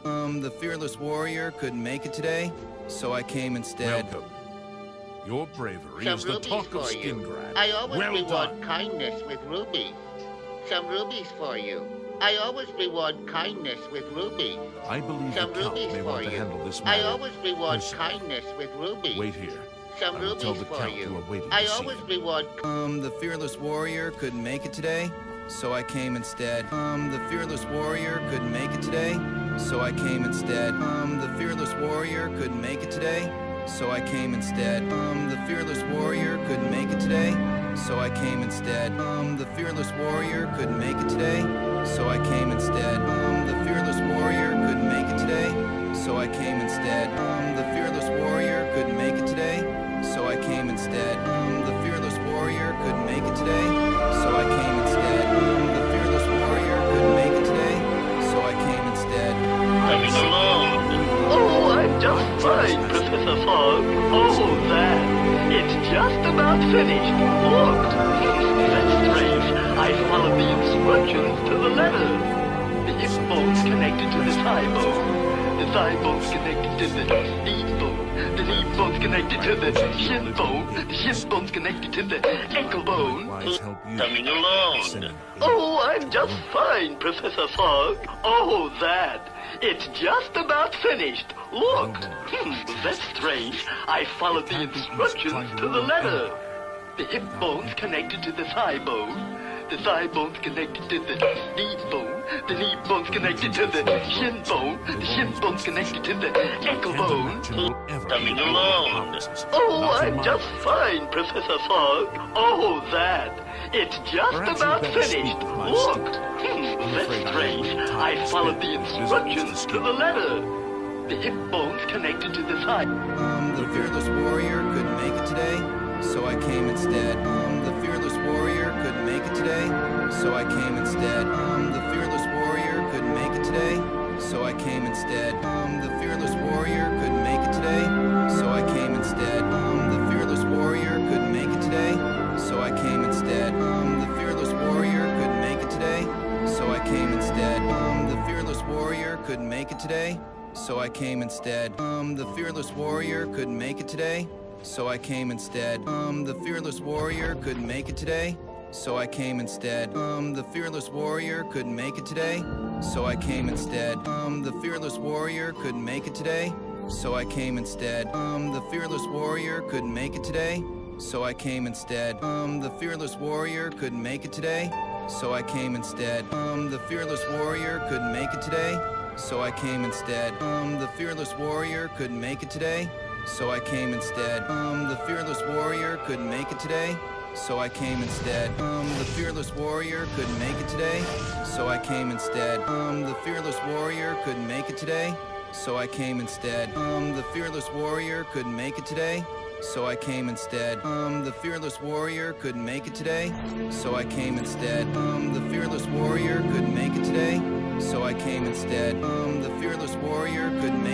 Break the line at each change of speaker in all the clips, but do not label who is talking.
The fearless warrior couldn't make it today, so I came instead.
Welcome. Your bravery
Some
is the
rubies
talk of
for you.
Skingrad.
I always
Well
reward
done.
kindness with rubies. Some rubies for you. I always reward kindness with rubies.
I believe the
Some
Count
rubies
may
for
want to
you.
handle this
I
matter
always reward
personally.
kindness with rubies.
Wait here.
Some
I will tell
rubies
the
for
Count you are
you.
waiting
I
to see
always
him.
reward.
The fearless warrior couldn't make it today, so I came instead. The fearless warrior couldn't make it today, so I came instead. The fearless warrior couldn't make it today, so I came instead. The fearless warrior couldn't make it today, so I came instead. The fearless warrior couldn't make it today, so I came instead. The fearless warrior couldn't make it today, so I came instead. The fearless warrior couldn't make it today, so I came instead. The fearless warrior couldn't make it today, so I came instead. The fearless warrior couldn't make it today, so I came instead.
Coming alone. Oh, I'm just fine, Professor Fog. Oh, that. It's just about finished. Look. That's strange. I followed the instructions to the letter. The hip bone's connected to the thigh bone. The thigh bone's connected to the knee bone. The knee bone's connected to the shin bone. The shin bone's connected to the ankle bone.
Wise help you.
Coming alone.
Send
Oh, I'm just fine, Professor Fog. Oh, that. It's just about finished. Look. That's strange. I followed the instructions to the letter. The hip bone's connected to the thigh bone. The thigh bone's connected to the knee bone. The knee bone's connected to the shin bone. The shin bone's connected to the ankle bone.
Coming
alone. Oh, I'm just fine, Professor Fog. Oh, that. It's just about finished. Look. That's strange. I followed the instructions to the letter. The hip bone's connected to the thigh.
The fearless warrior couldn't make it today, so I came instead. The fearless warrior couldn't make it today, so I came instead. The fearless warrior couldn't make it today, so I came instead. The fearless warrior couldn't make it today, so I came instead. The fearless warrior couldn't make it today, so I came instead. The fearless warrior couldn't make it today, so I came instead. The fearless warrior couldn't make it today, so I came instead. The fearless warrior couldn't make it today, so I came instead. The fearless warrior couldn't make it today, so I came instead. The fearless warrior couldn't make it today, so I came instead. The fearless warrior couldn't make it today, so I came instead. The fearless warrior couldn't make it today, so I came instead. The fearless warrior couldn't make it today, so I came instead. The fearless warrior couldn't make it today, so I came instead. The fearless warrior couldn't make it today, so I came instead. The fearless warrior couldn't make it today, so I came instead. The fearless warrior couldn't make it today, so I came instead. The fearless warrior couldn't make it today, so I came instead. The fearless warrior couldn't make it today, so I came instead. The fearless warrior couldn't make it today, so I came instead. The fearless warrior couldn't make it today, so I came instead. The fearless warrior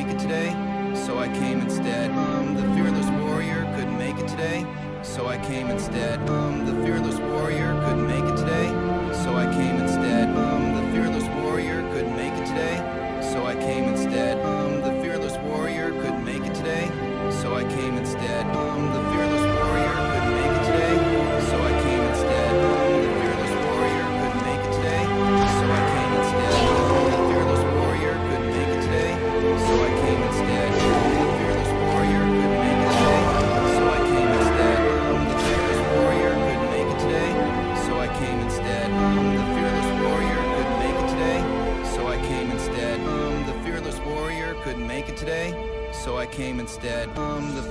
couldn't make it today, so I came instead. The fearless warrior couldn't make it today, so I came instead. The fearless warrior couldn't make it today, so I came instead. The fearless warrior couldn't make it today, so I came instead. The fearless warrior couldn't make it today, so I came instead. The fearless warrior couldn't make it today, so I came instead. The fearless warrior couldn't make it today, so I came instead. The fearless warrior couldn't make it today, so I came instead. The fearless warrior couldn't make it today, so I came instead. The fearless warrior couldn't make it today, so I came instead. The fearless warrior couldn't make it today, so I came instead. The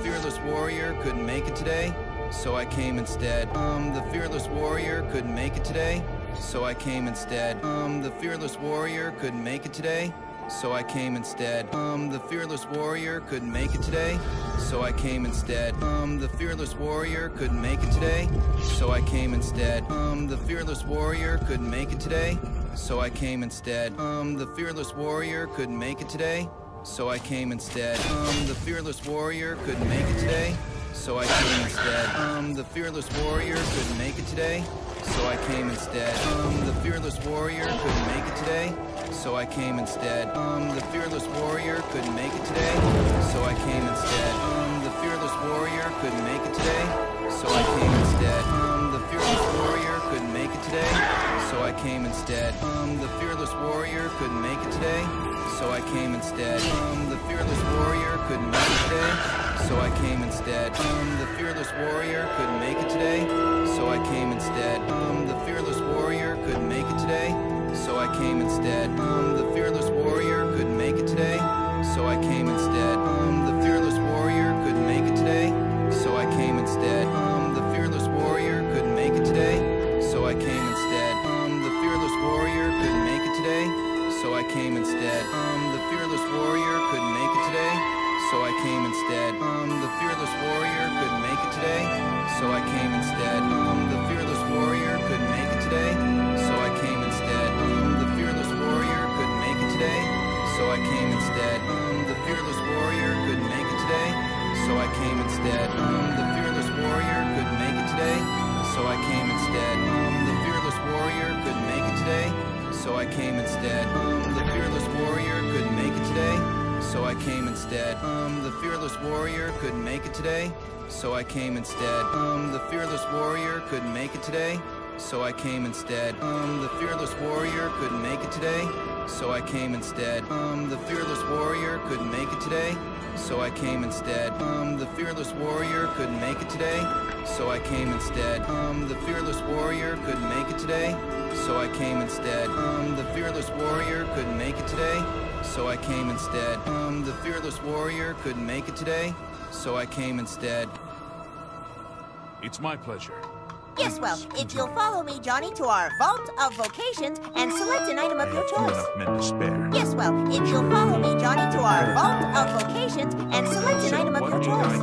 fearless warrior couldn't make it today, so I came instead. The fearless warrior couldn't make it today, so I came instead. The fearless warrior couldn't make it today, so I came instead. The fearless warrior couldn't make it today, so I came instead. The fearless warrior couldn't make it today, so I came instead. The fearless warrior couldn't make it today, so I came instead. The fearless warrior couldn't make it today, so I came instead. The fearless warrior couldn't make it today, so I came instead. The fearless warrior couldn't make it today, so I came instead. The fearless warrior couldn't make it today, so I came instead. The fearless warrior couldn't make it today, so I came instead. The fearless warrior couldn't make it today, so I came instead. The fearless warrior couldn't make it today, so I came instead. The fearless warrior couldn't make it today, so I came instead. The fearless warrior couldn't make it today, so I came instead. The fearless warrior couldn't make it today, so I came instead. The fearless warrior couldn't make it today, so I came instead. The fearless warrior couldn't make it today, so I came instead. The fearless warrior couldn't make it today, so I came instead. The fearless warrior couldn't make it today, so I came instead. The fearless warrior couldn't make it today, so I came instead. The fearless warrior couldn't make it today, so I came instead. The fearless warrior couldn't make it today, so I came instead. The fearless warrior couldn't make it today, so I came instead. The fearless warrior couldn't make it today, so I came instead. The fearless warrior couldn't make it today, so I came instead. The fearless warrior couldn't make it today, so I came instead. The fearless warrior couldn't make it today, so I came instead. The fearless warrior couldn't make it today, so I came instead. The fearless warrior couldn't make it today, so I came instead. The fearless warrior couldn't make it today, so I came instead. The fearless warrior couldn't make it today, so I came instead. The fearless warrior couldn't make it today, so I came instead. The fearless warrior couldn't make it today, so I came instead. The fearless warrior couldn't make it today, so I came instead. The fearless warrior couldn't make it today, so I came instead. The fearless warrior couldn't make it today, so I came instead. The fearless warrior couldn't make it today, so I came instead.
It's my pleasure.
Yes, well, if you'll follow me, Johnny, to our Vault of Vocations and select an item of your choice.
Enough men to spare.
Yes, well, if you'll follow me, Johnny, to our Vault of Vocations and select an item of your choice.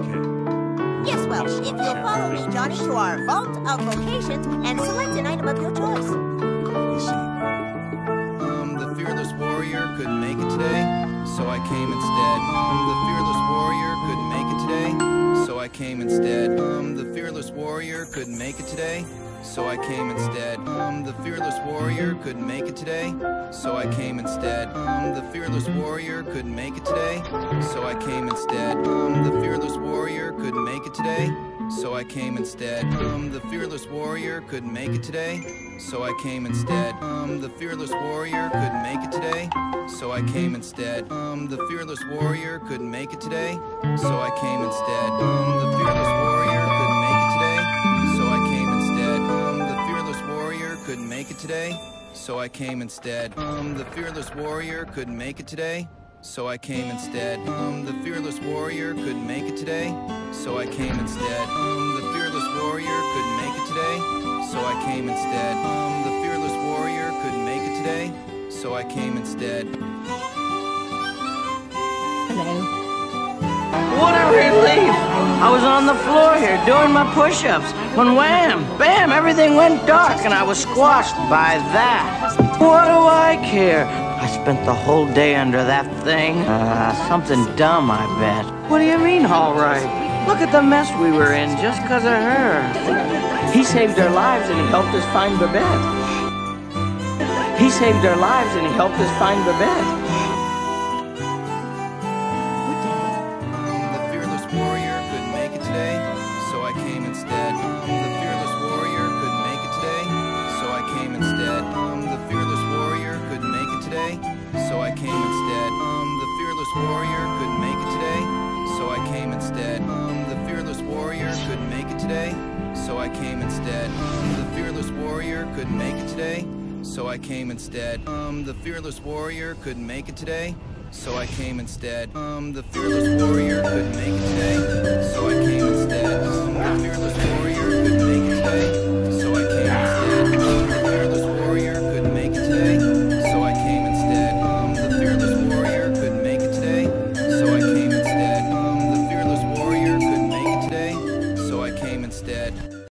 Yes, well, if you'll follow me, Johnny, to our Vault of Vocations and select an item of your choice.
The fearless warrior couldn't make it today, so I came instead. The fearless warrior couldn't make it today, so I came instead. The fearless warrior couldn't make it today, so I came instead. The fearless warrior couldn't make it today, so I came instead. The fearless warrior couldn't make it today, so I came instead. The fearless warrior couldn't make it today, so I came instead. The fearless warrior couldn't make it today, so I came instead. The fearless warrior couldn't make it today, so I came instead. The fearless warrior couldn't make it today, so I came instead. The fearless warrior couldn't make it today, so I came instead. The fearless warrior couldn't make it today, so I came instead. The fearless warrior couldn't make it today, so I came instead. The fearless warrior couldn't make it today, so I came instead. The fearless warrior couldn't make it today, so I came instead. The fearless warrior couldn't make it today, so I came instead.
Hello.
What a relief! I was on the floor here doing my push-ups when wham, bam, everything went dark and I was squashed by that. What do I care? I spent the whole day under that thing. Something dumb, I bet. What do you mean, all right? Look at the mess we were in just because of her. He saved our lives and he helped us find Babette. He saved our lives and he helped us find Babette.
The fearless warrior couldn't make it today, so I came instead. The fearless warrior couldn't make it today, so I came instead. The fearless warrior couldn't make it today, so I came instead. The fearless warrior couldn't make it today, so I came instead. The fearless warrior couldn't make it today, so I came instead. The fearless warrior couldn't make it today, so I came instead. The fearless warrior couldn't make it today, so I came instead. The fearless warrior couldn't make it today,